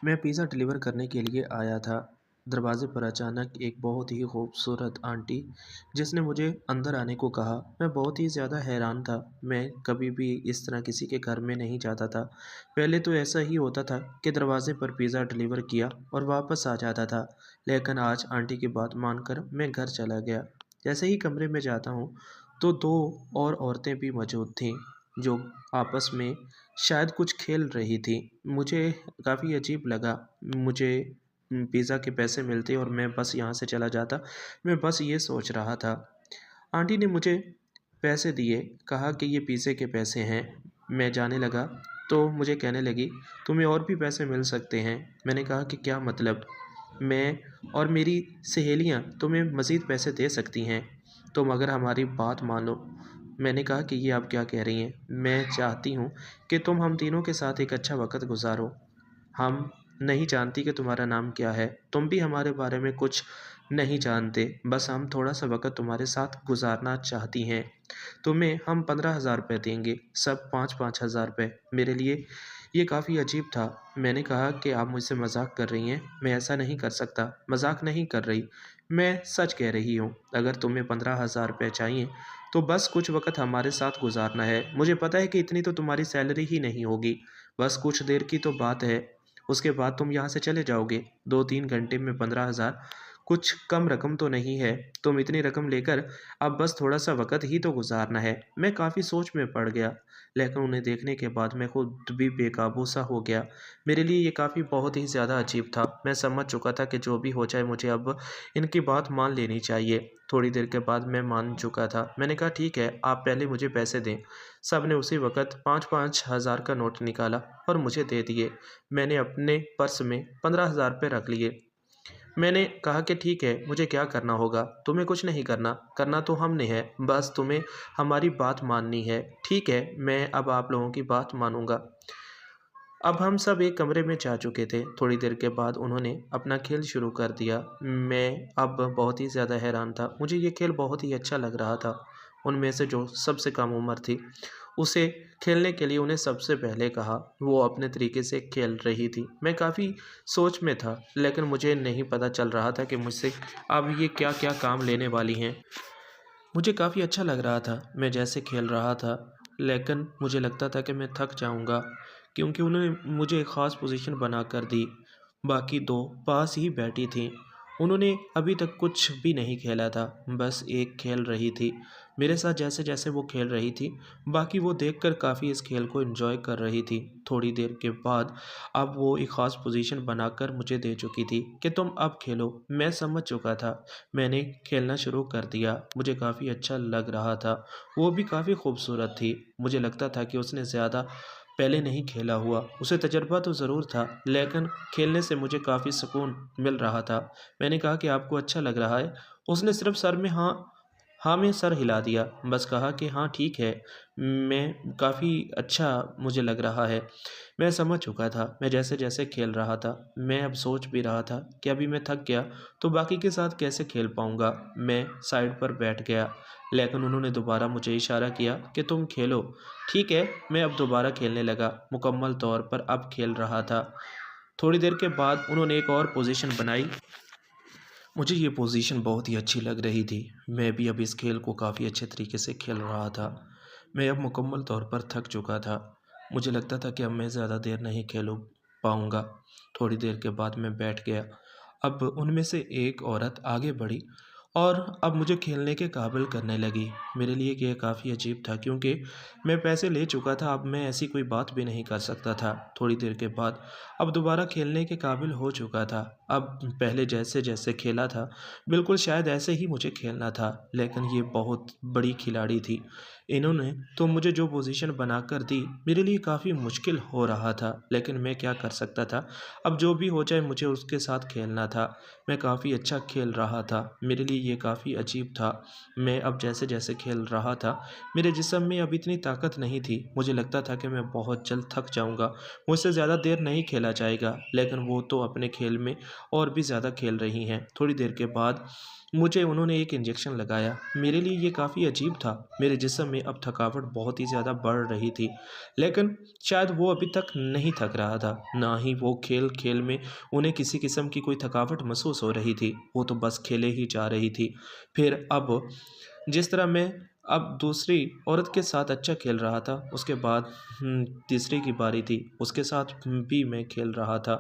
मैं pizza deliver करने के लिए आया था। दरवाज़े पर अचानक एक बहुत ही खूबसूरत आंटी जिसने मुझे अंदर आने को कहा। मैं बहुत ही ज़्यादा हैरान था। मैं कभी भी इस तरह किसी के घर में नहीं जाता था। पहले तो ऐसा ही होता था कि दरवाज़े पर पिज़्ज़ा डिलीवर किया और वापस आ जाता था। लेकिन आज आंटी की बात मानकर मैं घर चला गया। जैसे ही कमरे में जाता हूँ तो 2 और औरतें भी मौजूद थीं जो आपस में शायद कुछ खेल रही थी। मुझे काफ़ी अजीब लगा। मुझे पिज़्ज़ा के पैसे मिलते और मैं बस यहाँ से चला जाता। मैं बस ये सोच रहा था। आंटी ने मुझे पैसे दिए, कहा कि ये पिज़्ज़े के पैसे हैं। मैं जाने लगा तो मुझे कहने लगी, तुम्हें और भी पैसे मिल सकते हैं। मैंने कहा कि क्या मतलब? मैं और मेरी सहेलियाँ तुम्हें मज़ीद पैसे दे सकती हैं, तुम अगर हमारी बात मानो। मैंने कहा कि ये आप क्या कह रही हैं? मैं चाहती हूँ कि तुम हम तीनों के साथ एक अच्छा वक़्त गुज़ारो। हम नहीं जानती कि तुम्हारा नाम क्या है, तुम भी हमारे बारे में कुछ नहीं जानते, बस हम थोड़ा-सा वक़्त तुम्हारे साथ गुज़ारना चाहती हैं। तुम्हें हम 15,000 रुपए देंगे, सब 5-5 हज़ार रुपए। मेरे लिए ये काफ़ी अजीब था। मैंने कहा कि आप मुझसे मज़ाक कर रही हैं, मैं ऐसा नहीं कर सकता। मज़ाक नहीं कर रही, मैं सच कह रही हूँ। अगर तुम्हें 15,000 रुपए चाहिए, तो बस कुछ वक़्त हमारे साथ गुज़ारना है। मुझे पता है कि इतनी तो तुम्हारी सैलरी ही नहीं होगी, बस कुछ देर की तो बात है। उसके बाद तुम यहाँ से चले जाओगे। 2-3 घंटे में 15,000 कुछ कम रकम तो नहीं है। तुम इतनी रकम लेकर अब बस थोड़ा-सा वक़्त ही तो गुज़ारना है। मैं काफ़ी सोच में पड़ गया, लेकिन उन्हें देखने के बाद मैं खुद भी बेकाबू-सा हो गया। मेरे लिए ये काफ़ी बहुत ही ज़्यादा अजीब था। मैं समझ चुका था कि जो भी हो जाए मुझे अब इनकी बात मान लेनी चाहिए। थोड़ी देर के बाद मैं मान चुका था। मैंने कहा ठीक है, आप पहले मुझे पैसे दें। सबने उसी वक़्त 5-5 हज़ार का नोट निकाला और मुझे दे दिए। मैंने अपने पर्स में 15,000 रुपए रख लिए। मैंने कहा कि ठीक है, मुझे क्या करना होगा? तुम्हें कुछ नहीं करना, करना तो हमने है, बस तुम्हें हमारी बात माननी है। ठीक है, मैं अब आप लोगों की बात मानूँगा। अब हम सब एक कमरे में जा चुके थे। थोड़ी देर के बाद उन्होंने अपना खेल शुरू कर दिया। मैं अब बहुत ही ज़्यादा हैरान था। मुझे ये खेल बहुत ही अच्छा लग रहा था। उनमें से जो सबसे कम उम्र थी, उसे खेलने के लिए उन्हें सबसे पहले कहा। वो अपने तरीके से खेल रही थी। मैं काफ़ी सोच में था, लेकिन मुझे नहीं पता चल रहा था कि मुझसे अब ये क्या-क्या काम लेने वाली हैं। मुझे काफ़ी अच्छा लग रहा था, मैं जैसे खेल रहा था, लेकिन मुझे लगता था कि मैं थक जाऊँगा, क्योंकि उन्होंने मुझे एक ख़ास पोज़ीशन बनाकर दी। बाकी 2 पास ही बैठी थीं। उन्होंने अभी तक कुछ भी नहीं खेला था, बस एक खेल रही थी। मेरे साथ जैसे-जैसे वो खेल रही थी, बाकी वो देखकर काफ़ी इस खेल को एन्जॉय कर रही थी। थोड़ी देर के बाद अब वो एक ख़ास पोज़ीशन बनाकर मुझे दे चुकी थी कि तुम अब खेलो। मैं समझ चुका था। मैंने खेलना शुरू कर दिया। मुझे काफ़ी अच्छा लग रहा था। वो भी काफ़ी खूबसूरत थी। मुझे लगता था कि उसने ज़्यादा पहले नहीं खेला हुआ। उसे तजुर्बा तो ज़रूर था, लेकिन खेलने से मुझे काफ़ी सुकून मिल रहा था। मैंने कहा कि आपको अच्छा लग रहा है? उसने सिर्फ़ सर में हाँ में सर हिला दिया। बस कहा कि हाँ ठीक है, मैं काफ़ी अच्छा मुझे लग रहा है। मैं समझ चुका था, मैं जैसे-जैसे खेल रहा था, मैं अब सोच भी रहा था कि अभी मैं थक गया तो बाकी के साथ कैसे खेल पाऊँगा। मैं साइड पर बैठ गया, लेकिन उन्होंने दोबारा मुझे इशारा किया कि तुम खेलो। ठीक है, मैं अब दोबारा खेलने लगा, मुकम्मल तौर पर अब खेल रहा था। थोड़ी देर के बाद उन्होंने एक और पोज़ीशन बनाई। मुझे ये पोज़ीशन बहुत ही अच्छी लग रही थी। मैं भी अब इस खेल को काफ़ी अच्छे तरीके से खेल रहा था। मैं अब मुकम्मल तौर पर थक चुका था। मुझे लगता था कि अब मैं ज़्यादा देर नहीं खेल पाऊँगा। थोड़ी देर के बाद मैं बैठ गया। अब उनमें से एक औरत आगे बढ़ी और अब मुझे खेलने के काबिल करने लगी। मेरे लिए ये काफ़ी अजीब था, क्योंकि मैं पैसे ले चुका था, अब मैं ऐसी कोई बात भी नहीं कर सकता था। थोड़ी देर के बाद अब दोबारा खेलने के काबिल हो चुका था। अब पहले जैसे-जैसे खेला था, बिल्कुल शायद ऐसे ही मुझे खेलना था, लेकिन ये बहुत बड़ी खिलाड़ी थी। इन्होंने तो मुझे जो पोज़ीशन बनाकर दी, मेरे लिए काफ़ी मुश्किल हो रहा था, लेकिन मैं क्या कर सकता था। अब जो भी हो जाए मुझे उसके साथ खेलना था। मैं काफ़ी अच्छा खेल रहा था, मेरे लिए ये काफ़ी अजीब था। मैं अब जैसे-जैसे खेल रहा था, मेरे जिस्म में अब इतनी ताकत नहीं थी। मुझे लगता था कि मैं बहुत जल्द थक जाऊँगा, मुझसे ज़्यादा देर नहीं खेला जाएगा, लेकिन वो तो अपने खेल में और भी ज़्यादा खेल रही हैं। थोड़ी देर के बाद मुझे उन्होंने एक इंजेक्शन लगाया। मेरे लिए ये काफ़ी अजीब था। मेरे जिस्म में अब थकावट बहुत ही ज़्यादा बढ़ रही थी। लेकिन शायद वो अभी तक नहीं थक रहा था, ना ही वो खेल-खेल में उन्हें किसी किस्म की कोई थकावट महसूस हो रही थी। वो तो बस खेले ही जा रही थी। फिर अब जिस तरह मैं अब दूसरी औरत के साथ अच्छा खेल रहा था, उसके बाद तीसरे की बारी थी, उसके साथ भी मैं खेल रहा था।